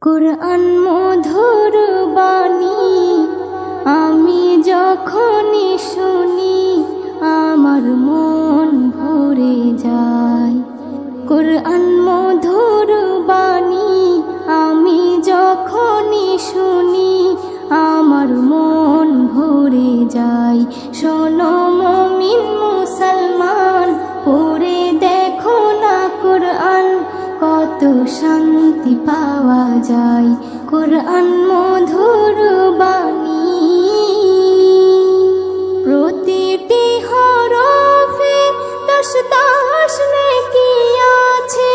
কুরআন মধুর বাণী আমি যখনই শুনি আমার মন ভরে যায়। কুরআন মধুর বাণী আমি যখনই শুনি আমার মন ভরে যায়। শোনো মুমিন মুসলমান, পড়ে দেখো না কুরআন, কত শান্তি পাওয়া যায়। কুরআন মধুর বাণী প্রতিটি হরফে দশ দশ নেকি আছে,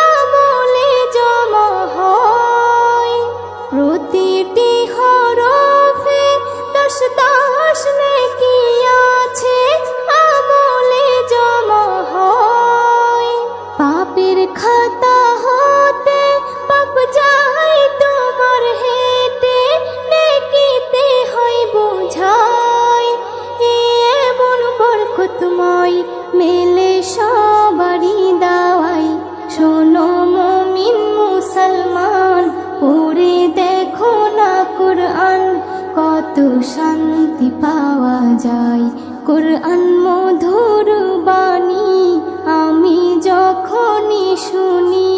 আমলে জমা হয়। প্রতিটি হরফে দশ দশ নেকি আছে, আমলে জমা হয়। পাপের খাতা হতে পাপ যায় তোমার হেঁটে, নেকিতে হয় বোঝাই। এমন বরকতময় মেলে সবারই দাওয়াই। শোনো মুমিন মুসলমান, পড়ে দেখো না কুরআন, কত শান্তি পাওয়া যায়। কুরআন মধুর বাণী আমি যখনই শুনি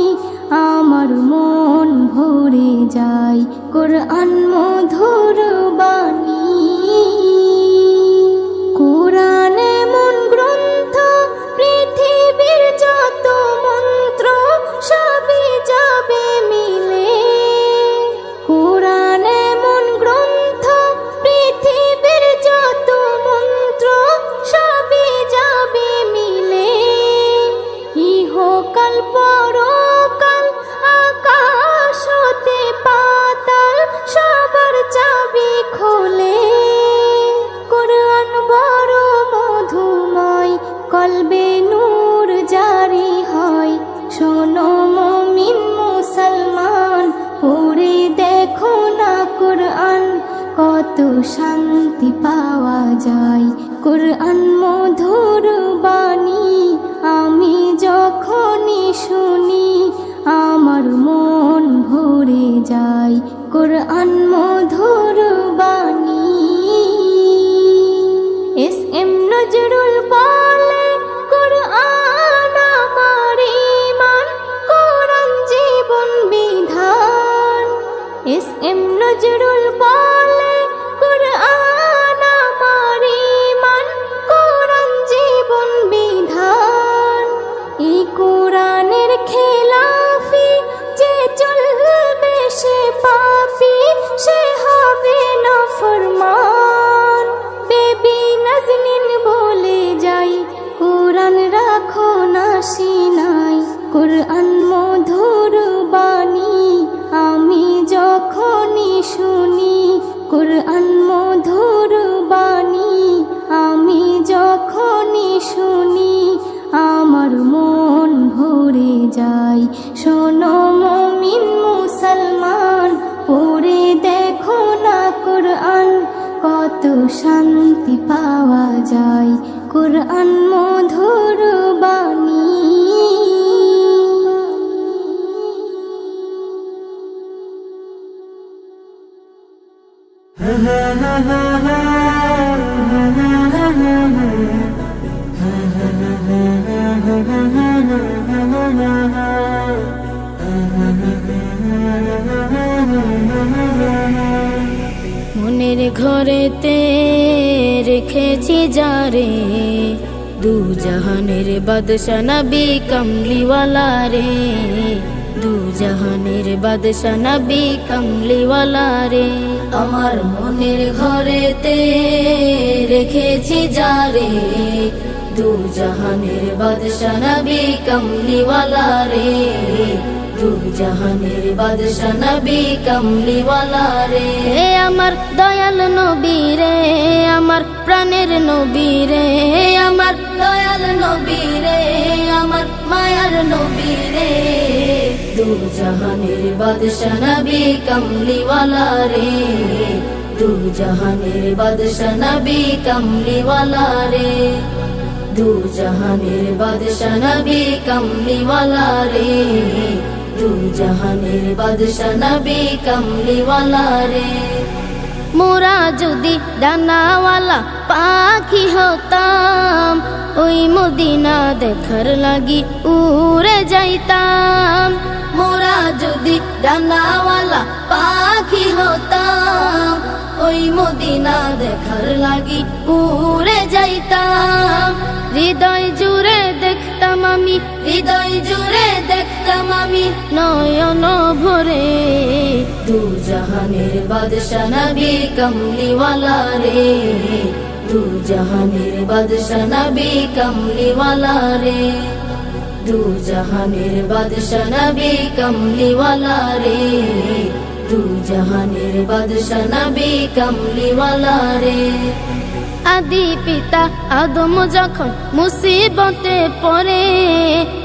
আমার মন ভরে যায়। কুরআন মধুর বাণী কুরআন এমন গ্রন্থ, পৃথিবীর যত মন্ত্র সবই যাবে মিলে। কুরআন এমন গ্রন্থ, পৃথিবীর যত মন্ত্র সবই যাবে মিলে। ইহকাল পরকাল আকাশ হতে পাতাল সবার চাবি খোলে। কুরআন বড় মধুময়, কলবে নূর জারি হয়। শোনো মুমিন মুসলমান, পড়ে দেখো না কুরআন, কত শান্তি পাওয়া যায়। কুরআন মধুর বাণী আমি যখনই শুনি আমার মন ভরে যায়। কুরআন মধুর বাণী এস এম নজরুল বলে, কুরআন আমার ঈমান, কুরআন জীবন বিধান। এস এম নজরুল বলে, কুরআন আমার ঈমান, কুরআন জীবন বিধান। এই কুরআনের খেলাফি যে চলবে সে পাপী, সে হবে নাফরমান। বেবি নাজনীন বলে যাই, কুরআন রাখো না সিনায়। কুরআন মধুর বাণী আমি যখনই শুনি, কুরআন মধুর বাণী আমি যখনই শুনি আমার মন ভরে যায়। শোনো মুমিন মুসলমান, পড়ে দেখো না কুরআন, কত শান্তি পাওয়া যায়। কুরআন মধুর বাণী মনের ঘরেতে রেখেছি যারে, দু জাহানের বাদশা নবী কমলিওয়ালা রে। দু জাহানের বাদশা নবী কমলিওয়ালা রে। আমার মনের ঘরেতে রেখেছি যারে, দু জাহানের বাদশা নবী কমলিওয়ালা রে। দু জাহানের বাদশা নবী কমলিওয়ালা রে। আমার দয়াল নবী রে, আমার প্রাণের নবী রে, আমার দয়াল নবী রে, আমার মায়ার নবী রে। দু জাহানের বাদশা নবী কমলিওয়ালা রে। দু জাহানের বাদশা নবী কমলিওয়ালা রে। দু জাহানের বাদশা নবী কমলিওয়ালা রে। দু জাহানের বাদশা নবী কামলিওয়ালা রে। মোরা যদি ডানাওয়ালা পাখি হতাম, ওই মদিনা দেখার লাগি উড়ে যাইতাম। মোরা যদি ডানাওয়ালা পাখি হতাম, ওই মদিনা দেখার লাগি উড়ে যাইতাম। হৃদয় জুড়ে দেখতাম আমি, হৃদয় জুড়ে দেখতাম আমি নয়ন ভরে। দু জাহানের বাদশা নবী কামলিওয়ালা রে, দু জাহানের বাদশা নবী কামলিওয়ালা রে। দু জাহানের বাদশা নবী কামলিওয়ালা রে, দু জাহানের বাদশা নবী কামলিওয়ালা রে। আদি পিতা আদম যখন মুসিবতে পড়ে,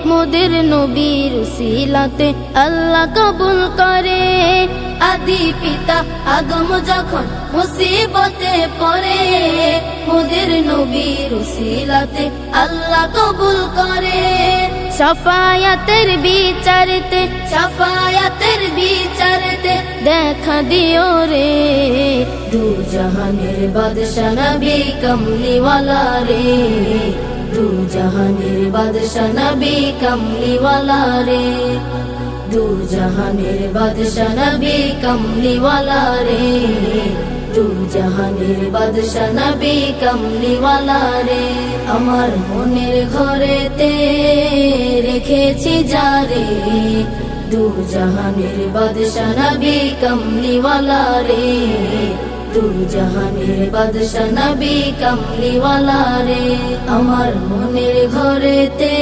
মোদের নবীর উসিলাতে আল্লাহ কবুল করে। আদি পিতা আদম যখন মুসিবতে পড়ে, মোদের নবীর উসিলাতে আল্লাহ কবুল করে। শাফায়াতের বিচারতে, শাফায়াতের বিচারতে দেখা দিও রে। দু জাহানের বাদশা নবী কামলিওয়ালা রে, দু জাহানের বাদশা নবী কামলিওয়ালা রে। দু জাহানের বাদশা নবী কামলিওয়ালা রে, দু জাহানের বাদশা নবী কামলিওয়ালা রে। আমার মনের ঘরেতে রেখেছি যারে, দু জাহানের বাদশা নবী কামলিওয়ালা রে, দু জাহানের বাদশা নবী কামলিওয়ালা রে। আমার মনের ঘরেতে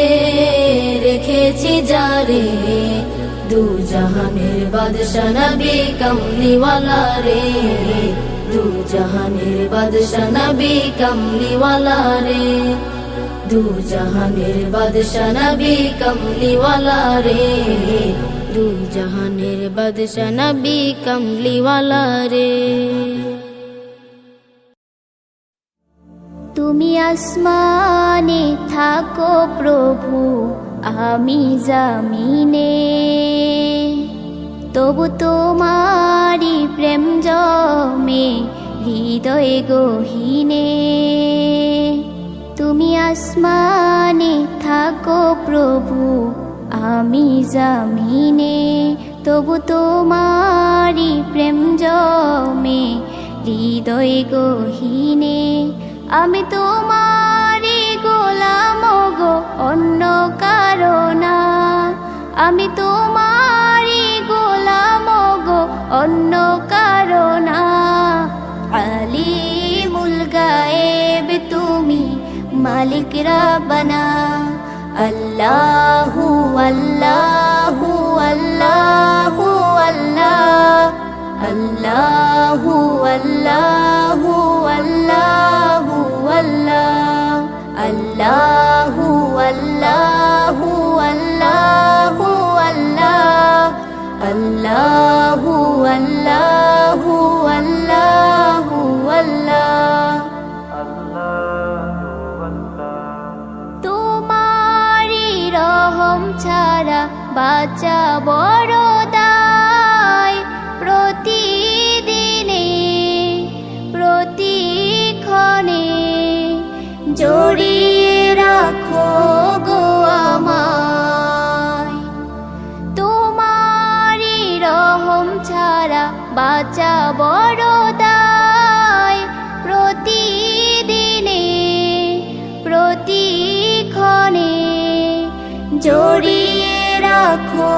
রেখেছি যারে, দু জাহানের বাদশা নবী কামলিওয়ালা রে, দু জাহানের বাদশা নবী কামলিওয়ালা রে। দু জাহানের বাদশা নবী কামলিওয়ালা রে, দু জাহানের বাদশা নবী কামলিওয়ালা রে। তুমি আসমানে থাকো প্রভু, আমি জামিনে, তবু তোমারি প্রেম জমে হৃদয় গহীনে। তুমি আসমানে থাকো প্রভু, আমি জামিনে, তবু তোমারি প্রেম জমে হৃদয় গহীনে। আমি তোমারি গোলাম গো, অন্য কারো না। আমি তোমারি গোলাম গো, অন্য কারো না। আলিমুল গায়েব তুমি, মালিক রাব্বানা। আল্লাহু আল্লাহু আল্লাহু আল্লাহ, আল্লাহু আল্লাহু আল্লাহু আল্লাহ, আল্লাহু আল্লাহু আল্লাহু আল্লাহ, আল্লাহু আল্লাহু আল্লাহু আল্লাহ। তোমারি রহম ছাড়া বাঁচা বড় দায়। প্রতিদিনে প্রতিক্ষণে জড়িয়ে রাখো গো আমায়। তোমারি রহম ছাড়া বাঁচা বড় দায়। প্রতিদিনে প্রতিক্ষণে জড়িয়ে রাখো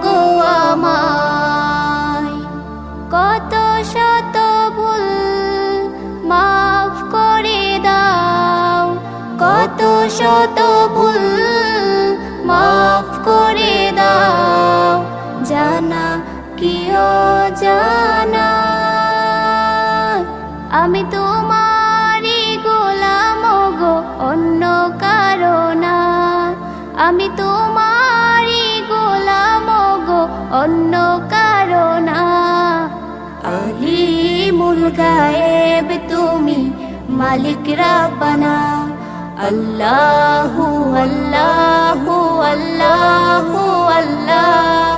গো আমায়। কত শত ভুল মাফ করে দাও, কত শত ভুল মাফ করে দাও। জানা কি অজানা, আমি তোমারি গোলাম গো, অন্য কারো না। আমি তোমারি গোলাম গো, অন্য কারো না। আলিমুল গায়েব তুমি, মালিক রাব্বানা। আল্লাহু আল্লাহু আল্লাহু আল্লাহ,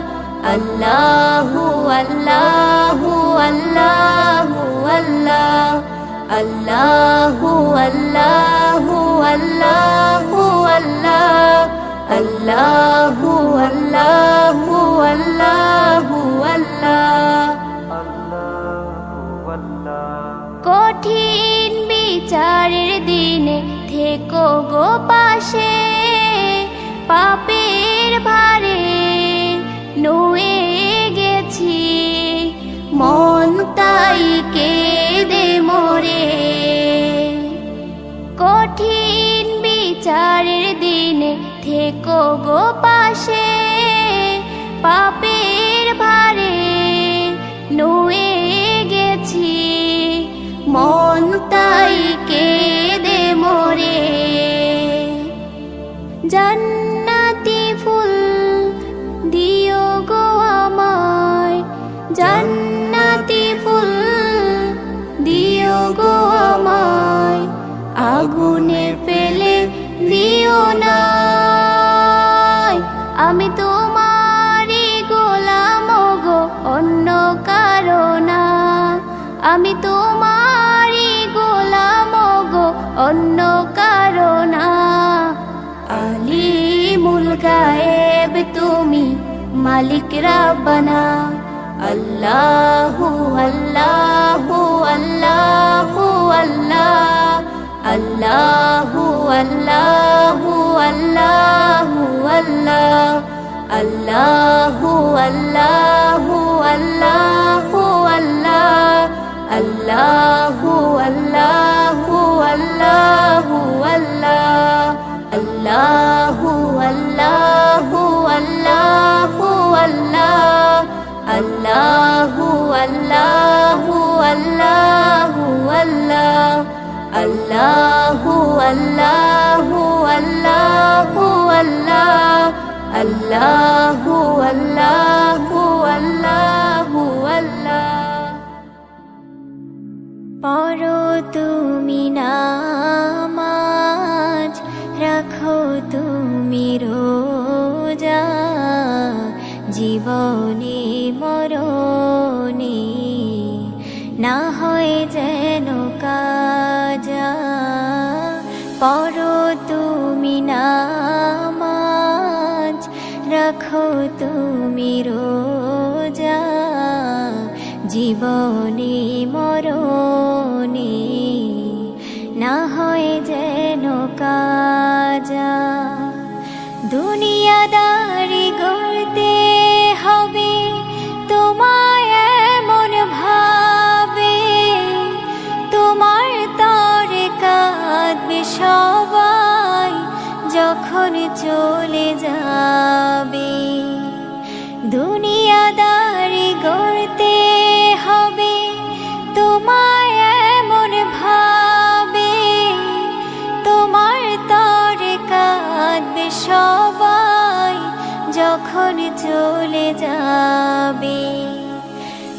আল্লাহু আল্লাহু আল্লাহু আল্লাহ আল্লাহু আল্লাহু আল্লাহু আল্লাহ আল্লাহু আল্লাহু আল্লাহু আল্লাহ। কঠিন বিচারের দিনে থেকো গো পাশে, পাপের ভারে নুয়ে গেছি মন তাই কেঁদে মোরে। কঠিন বিচারের দিনে থেকো গো পাশে, পাপের ভারে নুয়ে গেছি মন তাই কেঁদে মোরে। জান্নাতি ফুল দিও গো আমায়, জান্নাতি ফুল দিও গো আমায়, আগুনে ফেলে দিও না। আমি তোমারই গোলাম গো, অন্য কারো না। আমি তোমারই গোলাম গো, অন্য কারো না। আলিমুল গায়েব তুমি, মালিক রাব্বানা। আল্লাহু আল্লাহু আল্লাহু আল্লাহ আল্লাহু আল্লাহু আল্লাহু আল্লাহ আল্লাহু আল্লাহু আল্লাহু আল্লাহ আল্লাহু আল্লাহু আল্লাহু আল্লাহ আল্লাহু আল্লাহু আল্লাহু আল্লাহ আল্লাহু আল্লাহু আল্লাহু আল্লাহ আল্লাহু আল্লাহু আল্লাহু আল্লাহ আল্লাহু আল্লাহু আল্লাহু আল্লাহ। পড়ো তুমি নামাজ, রাখো তুমি রোজা, জীবনে মরণে না হয় যেন কাজা। পড়ো তুমি নামাজ, রাখো তুমি রোজা, জীবনে মরণে না হয় যেন কাজা। দুনিয়াদারি গড়তে হবে তোমায় এমন ভাবে, তোমার তরে কাঁদবে সবাই যখন চলে যাবে। দুনিয়াদারি গড়তে হবে তোমায় এমন ভাবে, তোমার তরে কাঁদবে সবাই যখন চলে যাবে।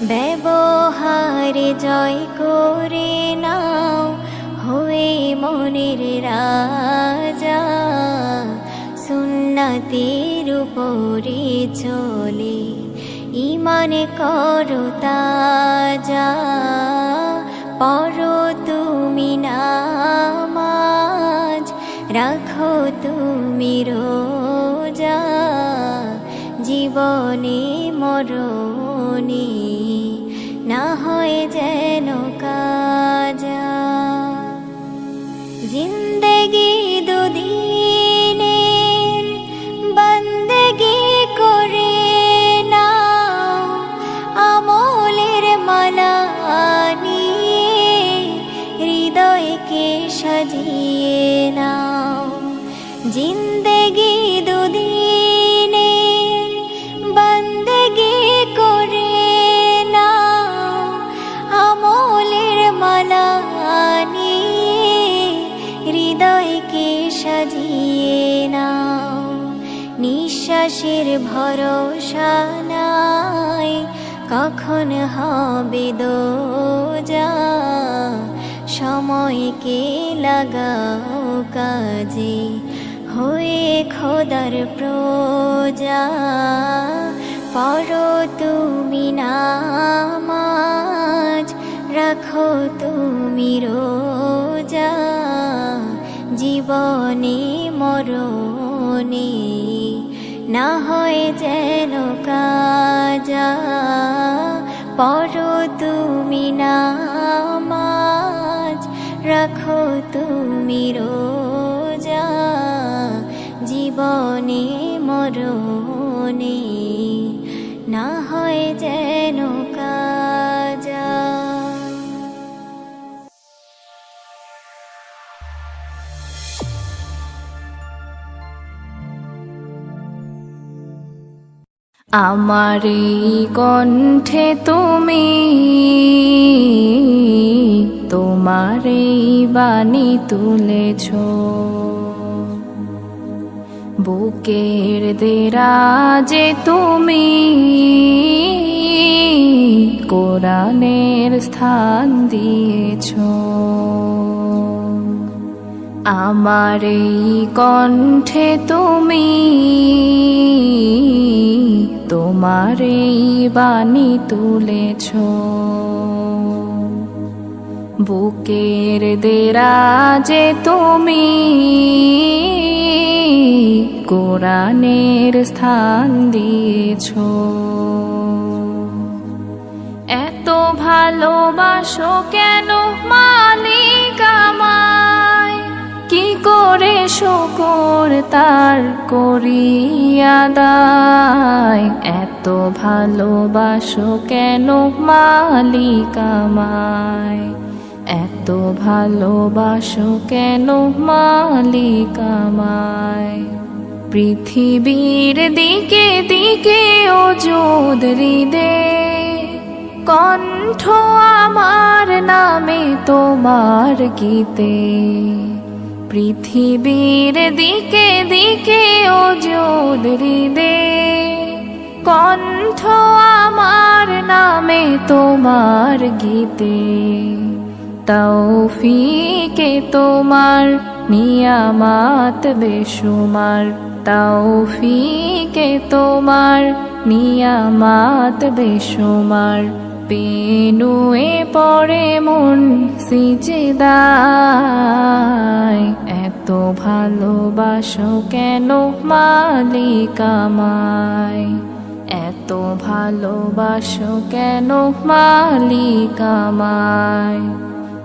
ব্যবহারে জয় করে নাও হয়ে মনের রাজা, সুন্নাতের উপরে চলে ঈমান করো তাজা। পড়ো তুমি নামাজ, রাখো তুমি রোজা, জীবনে মরণে না হয় যেন কাজা। জিন্দেগি দুদিনের বন্দেগি করে নাও, আমলের মালা নিয়ে হৃদয়কে সাজিয়ে নাও। জিন্দেগি দুদিনের বন্দেগি করে নাও, আমলের মালা নিয়ে হৃদয়কে সাজিয়ে নাও। নিঃশ্বাসের ভরসা নাই, কখন হবে দোজা, সময়কে লাগাও কাজে হয়ে খোদার প্রজা। পড়ো তুমি নামাজ, রাখো তুমি রোজা, জীবনে মরণে না হয় যেন কাজা। পড়ো তুমি নামাজ, রাখো তুমি রোজা, জীবনে মরণে না হয় যেন কাজা। আমার এই কণ্ঠে তুমি তোমার এই বাণী তুলেছ, বুকের দেরাজে তুমি কোরআনের স্থান দিয়েছ। আমার এই কণ্ঠে তুমি তোমার এই বাণী তুলেছ, বুকের দেরাজে তুমি কোরআনের স্থান দিয়েছ। এত ভালোবাসো কেন মালিক আমায়, কি করে শুকর তার করি আদায়। এত ভালোবাসো কেন মালিক আমায়, এত ভালোবাসো কেন মালিক আমায়। পৃথিবীর দিকে দিকে ওজুদ হৃদে, কণ্ঠ আমার নামে তোমার গীতে। পৃথিবীর দিকে দিকে ওজুদ হৃদে, কণ্ঠ আমার নামে তোমার গীতে। তৌফিকে তোমার নিয়ামত বেশুমার, তৌফিকে তোমার নিয়ামত বেশুমার। পেনুয়ে পড়ে মন সিজদায়, এত ভালোবাসো কেন মালিক আমায়, এত ভালোবাসো কেন মালিক আমায়।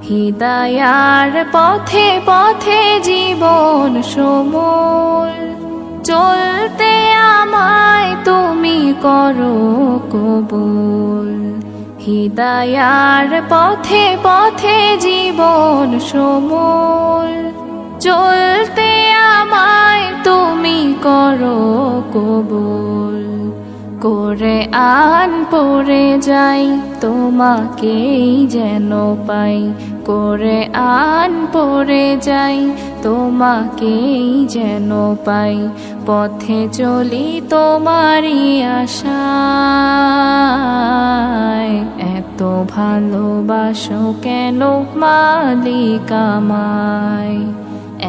হিদায়ার পথে পথে জীবন সমূল, চলতে আমায় তুমি করো কবুল। হিদায়ার পথে পথে জীবন সমূল, চলতে আমায় তুমি করো কবুল। করে আন পড়ে যাই তোমাকেই যেন পাই, করে আন পড়ে যাই তোমাকেই যেন পাই। পথে চলি তোমারই আশায়, এত ভালোবাসো কেন মালিক আমায়,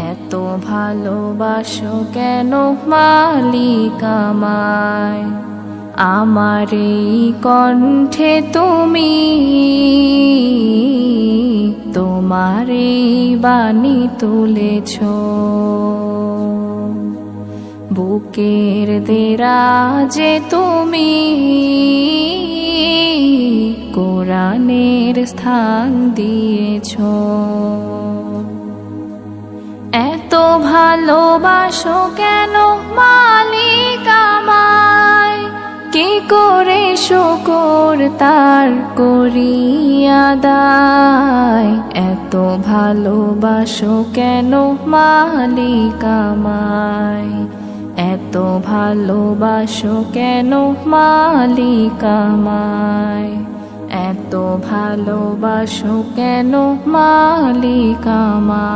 এত ভালোবাসো কেন মালিক আমায়। আমার এই কণ্ঠে তুমি তোমার এই বাণী তুলেছ, বুকের দেরাজে তুমি কোরআনের স্থান দিয়েছ। এত ভালোবাসো কেন মালিক আমায়, কি করে শুকর তার করি আদায়। এত ভালোবাসো কেন মালিক আমায়, এত ভালোবাসো কেন মালিক আমায়, এত ভালোবাসো কেন মালিক আমায়।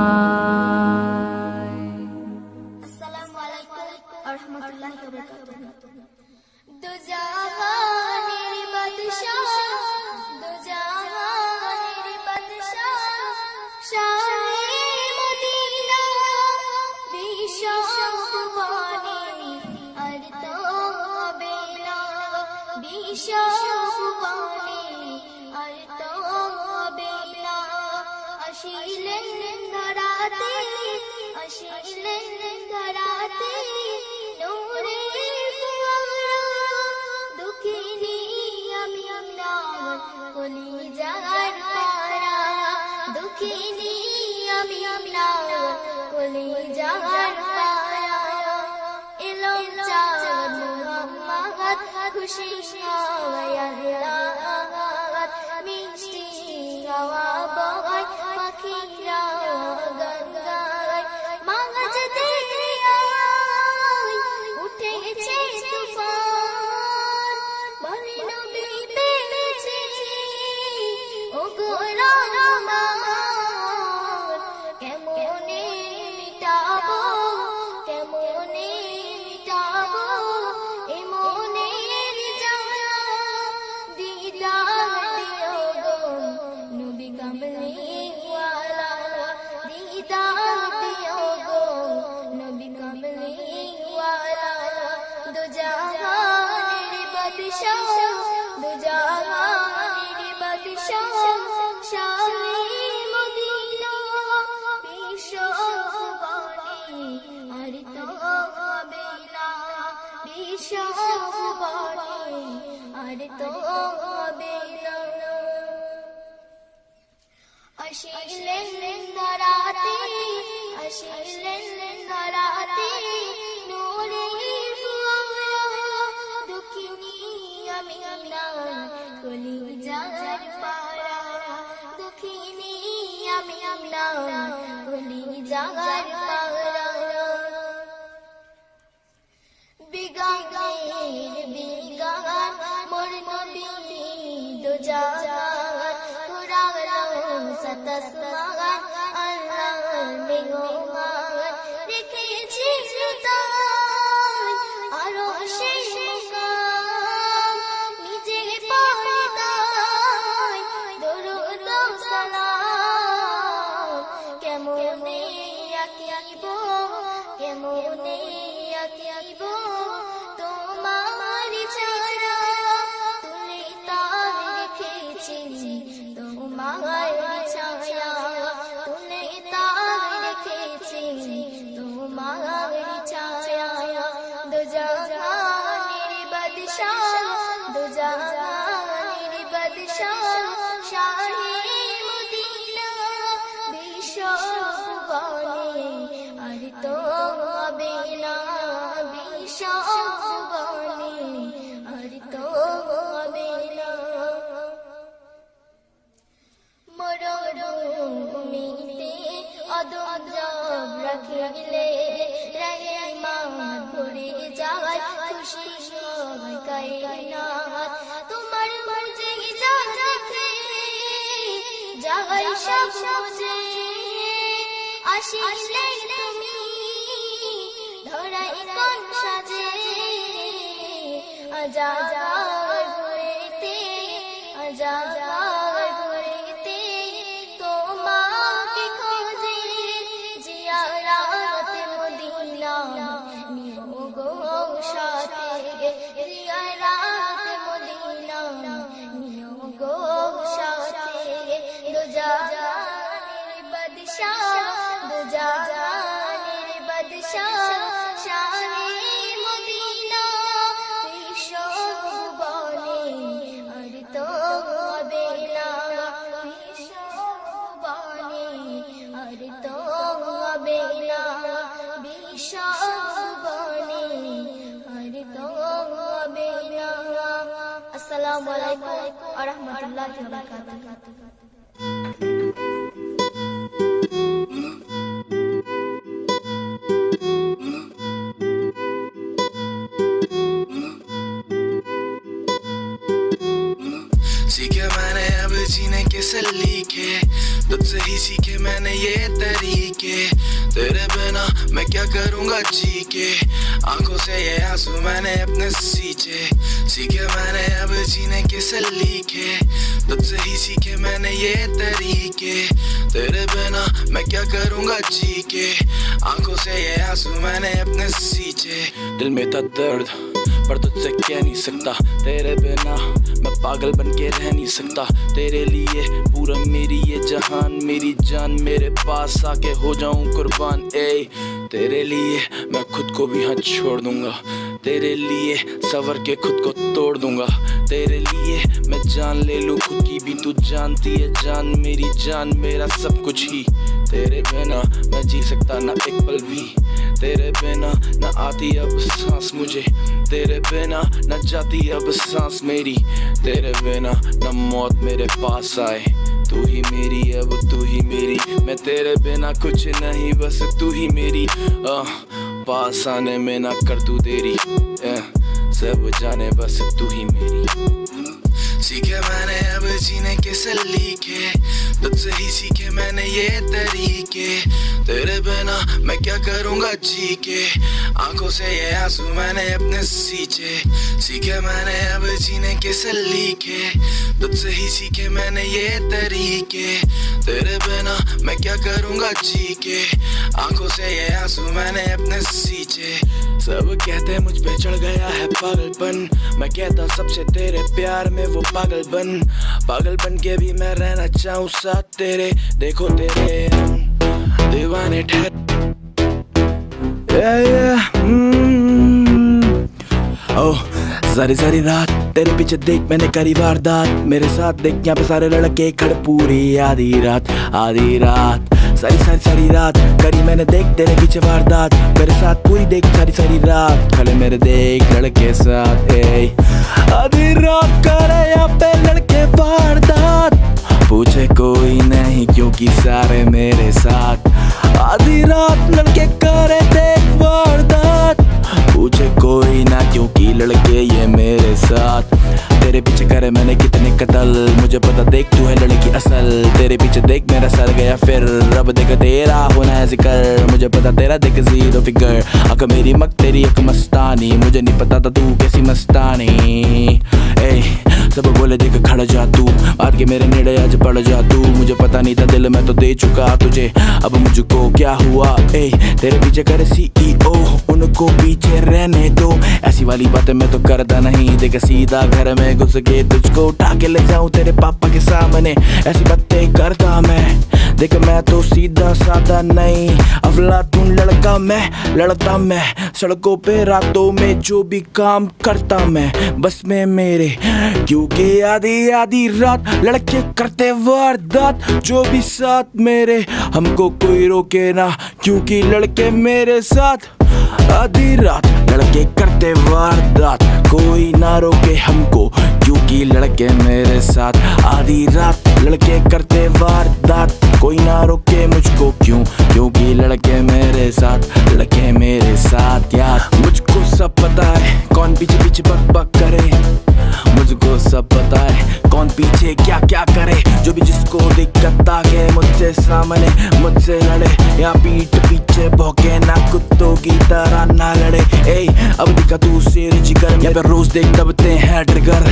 আসসালামু আলাইকুম ওয়া রাহমাতুল্লাহি ওয়া বারাকাতুহু। দু জাহানের বাদশাহ, দু জাহানের বাদশাহ, শাহে মদিনা বিশ্ব সুবহানে আর তো হবে না। কলিজার পারা দুঃখিনী আমি না কলিজার পারা এলো চাঁদ মুহাম্মদ খুশি হয় আল্লাহ মিষ্টি হাওয়া বয় পাখিরা গান গায় মাঝ দরিয়ায় উঠেছে তুফান বলে নবী পেয়েছি ওগো রহমান কেমনে মিটাবো এ মনের জ্বালা দিদার দিও গো নবী কামলিওয়ালা দিদার দিও গো নবী কামলিওয়ালা দো জাহানের বাদশাহ দো জাহানের বাদশাহ শাহে মদিনা বিশ্ববাণী আর তো হবে না বিশ্ববাণী আর তো হবে না আসিলেন ধরাতে নূরে ফুয়ারা দুঃখিনী আমি না কলিজার পারা দুঃখিনী আমি না কলিজার পারা বিগান মোর নবী দো জাহান কুরালো সাতসমান আল্লাহ মেহমান রেখেছি তাই আরো সেই মুকাম নিজে পর্দায় দরুদ সালাম কেমনে আকিব তোমার ছাড়া তুলে তার রেখেছি তোমার ছায়া তুলে তার রেখেছি তোমার ছায়া দো জাহানের বাদশাহ শাহে মদিনা বিশ্ববাণী আর তো হবে না বিশ্ববাণী আর তো হবে না মরুভূমিতে অদম রাখিলে রহমান ভরে যায় খুশি হয় কায়নাত তোমার মর্জি যা দেখে যায় সব বুঝে আসিলে তুমি ধরাই কোন সাজে আজাদ ঘুরেতে তোমাকে খোঁজে জিয়ারাত মদিনা নিও গো সাথে জিয়ারাত মদিনা নিও গো সাথে দো জাহানের বাদশাহ শাহে মদিনা বিশ্ববাণী আর তো হবে না বিশ্ববাণী আর তো হবে না বিশ্ববাণী আর তো হবে না আসসালামু আলাইকুম ওয়া রাহমাতুল্লাহি ওয়া বারাকাতুহু सीखे मैंने अब जीने के सलीके तुझसे ही सीखे मैंने ये तरीके तेरे बिना मैं क्या करूँगा जी के आंखों से ये आंसू मैंने अपने सींचे सीखे मैंने अब जीने के सलीके तुझसे ही सीखे मैंने ये तरीके तेरे बिना मैं क्या करूँगा जी के आंखों से ये आंसू मैंने अपने सींचे दिल में था दर्द पर तुझसे कह नहीं सकता तेरे बिना मैं पागल बन के रह नहीं सकता तेरे लिए पूरा मेरी ये जहान मेरी जान मेरे पास आके हो जाऊं कुर्बान ए तेरे लिए मैं खुद को भी हाथ छोड़ दूंगा तेरे लिए सवर के खुद को तोड़ दूंगा तेरे लिए मैं जान ले लूं खुद की भी, तू जानती है जान मेरी जान मेरा सब कुछ ही। तेरे बिना मैं जी सकता ना एक पल भी, तेरे बिना न आती अब सांस मुझे, तेरे बिना न जाती अब सांस मेरी, तेरे बिना न मौत मेरे पास आए। तू ही मेरी अब तू ही मेरी, मैं तेरे बिना कुछ नहीं बस तू ही मेरी। पास आने में ना कर तू देरी, सब जाने बस तू ही मेरी। सीखे मैंने अब जीने के सलीके, तुझसे ही सीखे मैंने ये तरीके, तेरे बिना मैं क्या करूँगा जी के, आंखों से ये आंसू मैंने अपने सींचे। सीखे मैंने अब जीने के सलीके, तुझसे ही सीखे मैंने ये तरीके, तेरे बिना मैं क्या करूँगा जी के, आंखों से ये आंसू मैंने अपने सींचे। सब कहते मुझ पे चढ़ गया है पागलपन, मैं कहता सबसे तेरे प्यार में वो पागल बन के भी मैं रहना चाहूँ साथ तेरे। देखो तेरे हम दीवाने ठहर, सारी सारी रात तेरे पीछे देख मैंने करी वारदात, मेरे साथ देख यहाँ पे सारे लड़के खड़े पूरी आधी रात सारी रात करी मैंने देख तेरे पीछे वारदात, मेरे साथ पूरी देख सारी रात खड़े मेरे देख लड़के साथ। आधी रात करे यहाँ पे लड़के वारदात, पूछे कोई नहीं क्योंकि सारे मेरे साथ। आधी रात लड़के करे देख वारदात, पूछे कोई ना क्योंकि लड़के ये मेरे साथ। तेरे पीछे करे मैंने कितने कत्ल, मुझे पता देख तू है लड़की असल, तेरे पीछे देख मेरा सर गया फिर, रब देख तेरा होना है जिक्र, मुझे पता तेरा देख जीरो फिगर। अक मेरी मक तेरी एक मस्तानी, मुझे नहीं पता था तू कैसी मस्तानी। सब बोले देख खड़ा जा तू, आज के मेरे नेड़े आज पड़ जा तू, मुझे पता नहीं था दिल मैं तो दे चुका तुझे, अब मुझको क्या हुआ। तेरे पीछे करे CEO, उनको पीछे रहने दो, ऐसी वाली बातें मैं तो करता नहीं, देख सीधा घर में घुस के तुझको उठा के ले जाऊं तेरे पापा के सामने, ऐसी बातें करता मैं। देख मैं तो सीधा साधा नहीं, अफलातून लड़का मैं, लड़ता मैं सड़कों पे रातों में जो भी काम करता मैं, बस में मेरे क्योंकि आधी रात लड़के करते वारदात, जो भी साथ मेरे हमको कोई रोके ना क्योंकि लड़के मेरे साथ। आधी रात लड़के करते वारदात, कोई ना रोके हमको क्योंकि लड़के मेरे साथ। आधी रात लड़के करते वारदात, कोई ना रोके मुझको क्योंकि लड़के मेरे साथ, लड़के मेरे साथ। यार मुझको सब पता है कौन पीछे पीछे बक करे, मुझको सब पता है कौन पीछे क्या क्या करे, जो भी जिसको दिक्कत आगे मुझसे सामने मुझसे लड़े, या पीठ पीछे भौंके ना कुत्तों की तरह ना लड़े। अब दिखा तू शेर जिगर, यहाँ पे रोज देख दबते हैं ट्रिगर,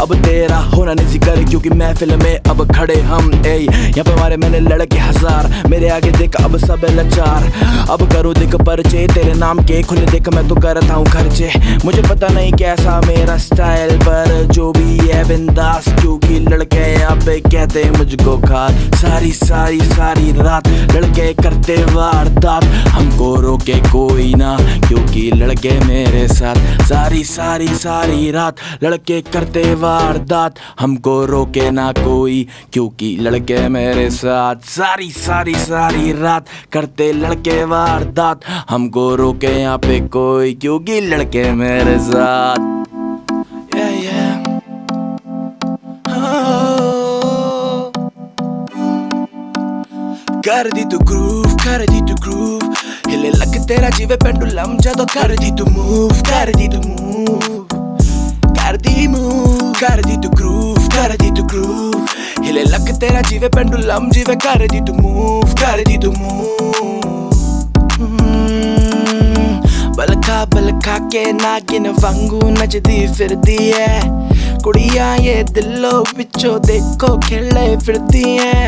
अब तेरा होना नहीं जिक्र क्योंकि महफिल में अब खड़े हम। यहाँ पे मारे मैंने लड़के हजार, मेरे आगे देख अब सब लाचार, अब करो देख परिचय तेरे नाम के खुले देख मैं तो करता हूँ खर्चे, मुझे पता नहीं कैसा मेरा स्टाइल पर जो भी है बिंदास, क्योंकि लड़के यहाँ पे कहते मुझको खा। सारी रात लड़के करते वारदात, हमको रोके कोई ना क्योंकि लड़के मेरे साथ। सारी रात लड़के करते वारदात, हमको रोके ना कोई क्योंकि लड़के मेरे साथ। सारी रात करते लड़के वारदात, हमको रोके यहाँ पे कोई क्योंकि लड़के मेरे साथ। कर दी तू ग्रूव, हिले लग तेरा जीवे पेंडुलम जदों कर दी तू मूव, कर दी तू ग्रूव, हिले लग तेरा जीवे पेंडुलम जीवे कर दी तू मूव, बलखा के नागिन वांगू नचदी फिरदी है, कुड़ियां ये दिलों विचों देखो खिले फिरदी है,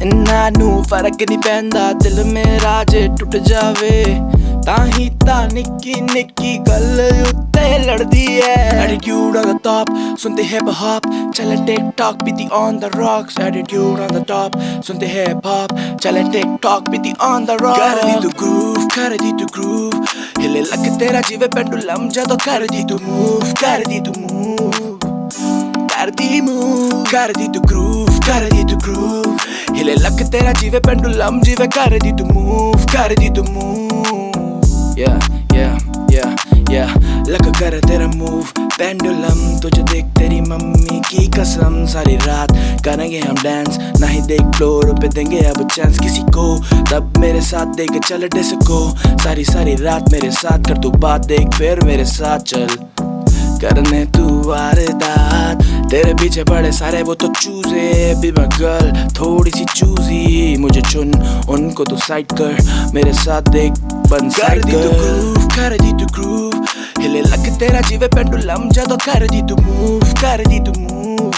इन्ना नू फर्क नहीं पैंदा दिल मेरा जे टुट जावे, ताही ता निक्की गल उत्ते लड़दी है। Attitude on the top, सुनते हिप हॉप, चले TikTok बीती on the rocks। Attitude on the top, सुनते हिप हॉप, चले TikTok बीती on the rocks। कर दी तू ग्रूव, हिले लग तेरा जीवे पेंडुलम जदों कर दी तू मूव, कर दी मूव कर दी तू ग्रूव कर दी तू ग्रूव हिले लक तेरा जीवे पेंडुलम जीवे कर दी तू मूव yeah लक कर तेरा मूव पेंडुलम तुझे देख तेरी मम्मी की कसम सारी रात करेंगे हम डांस नहीं देख फ्लोर पे देंगे अब चांस किसी को तब मेरे साथ देके चल डिस्को सारी रात मेरे साथ कर तू बात देख फिर मेरे साथ चल करने तू वारदात तेरे पीछे पड़े सारे वो तो चूजे बी माय गर्ल थोड़ी सी चूजी मुझे चुन उनको तू साइड कर मेरे साथ देख बन कर दी तू ग्रूव कर दी तू ग्रूव हिले लक तेरा जीवे पेंडुलम जदों कर दी तू मूव कर दी तू मूव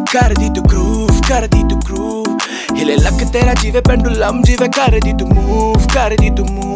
कर दी तू ग्रूव हिले लक तेरा जीवे पेंडुलम जीवे कर दी तू मूव